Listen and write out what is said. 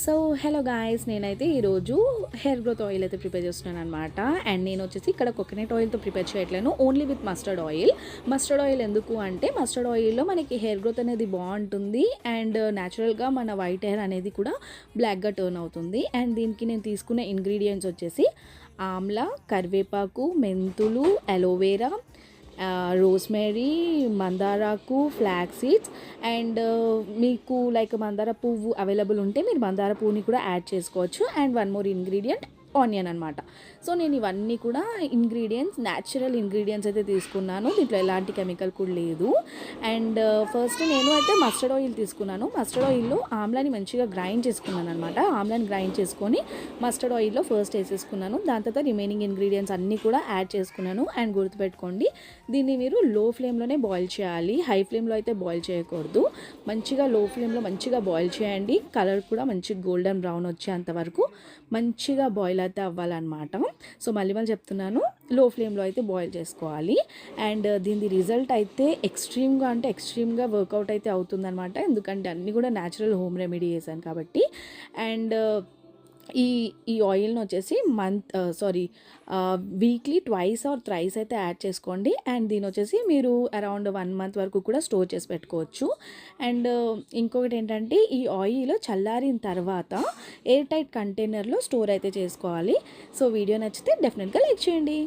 So hello guys, నేనైతే ఈరోజు hair growth oil అయితే ప్రిపేర్ చేస్తున్నాను అనమాట. అండ్ నేను వచ్చేసి ఇక్కడ కోకోనట్ ఆయిల్తో ప్రిపేర్ చేయట్లేను, only with mustard oil. Mustard oil ఎందుకు అంటే మస్టర్డ్ ఆయిల్లో మనకి హెయిర్ గ్రోత్ అనేది బాగుంటుంది అండ్ న్యాచురల్గా మన వైట్ హెయిర్ అనేది కూడా బ్లాక్గా టర్న్ అవుతుంది. అండ్ దీనికి నేను తీసుకున్న ఇంగ్రీడియంట్స్ వచ్చేసి ఆమ్లా, కరివేపాకు, మెంతులు, అలోవేరా, రోస్మేరీ, మందారాకు, ఫ్లాక్ సీడ్స్ అండ్ మీకు లైక్ మందార పువ్వు అవైలబుల్ ఉంటే మీరు మందార పువ్వుని కూడా యాడ్ చేసుకోవచ్చు. And one more ingredient onion అనమాట. సో నేను ఇవన్నీ కూడా ఇంగ్రీడియంట్స్ న్యాచురల్ ఇంగ్రీడియంట్స్ అయితే తీసుకున్నాను, దీంట్లో ఎలాంటి కెమికల్ కూడా లేదు. అండ్ ఫస్ట్ నేను అయితే మస్టర్డ్ ఆయిల్ తీసుకున్నాను. మస్టర్డ్ ఆయిల్లో ఆమ్లాని మంచిగా గ్రైండ్ చేసుకున్నాను అనమాట. ఆమ్లాని గ్రైండ్ చేసుకొని మస్టర్డ్ ఆయిల్లో ఫస్ట్ వేసేసుకున్నాను. దాని తర్వాత రిమైనింగ్ ఇంగ్రీడియంట్స్ అన్నీ కూడా యాడ్ చేసుకున్నాను. అండ్ గుర్తుపెట్టుకోండి, దీన్ని మీరు లో ఫ్లేమ్లోనే బాయిల్ చేయాలి, హై ఫ్లేమ్లో అయితే బాయిల్ చేయకూడదు. మంచిగా లో ఫ్లేమ్లో మంచిగా బాయిల్ చేయండి. కలర్ కూడా మంచిగా గోల్డెన్ బ్రౌన్ వచ్చేంత వరకు మంచిగా బాయిల్ అయితే అవ్వాలన్నమాట. సో మళ్ళీ చెప్తున్నాను, లో ఫ్లేమ్లో అయితే బాయిల్ చేసుకోవాలి. అండ్ దీని రిజల్ట్ అయితే ఎక్స్ట్రీమ్గా వర్కౌట్ అయితే అవుతుందన్నమాట. ఎందుకంటే అన్నీ కూడా న్యాచురల్ హోమ్ రెమెడీ చేశాను కాబట్టి. అండ్ ఈ ఈ ఆయిల్ని వచ్చేసి వీక్లీ ట్వైస్ ఆర్ థ్రైస్ అయితే యాడ్ చేసుకోండి. అండ్ దీని వచ్చేసి మీరు అరౌండ్ 1 month వరకు కూడా స్టోర్ చేసి పెట్టుకోవచ్చు. అండ్ ఇంకొకటి ఏంటంటే ఈ ఆయిల్ చల్లారిన తర్వాత ఎయిర్ టైట్ కంటైనర్లో స్టోర్ అయితే చేసుకోవాలి. సో వీడియో నచ్చితే డెఫినెట్గా లైక్ చేయండి.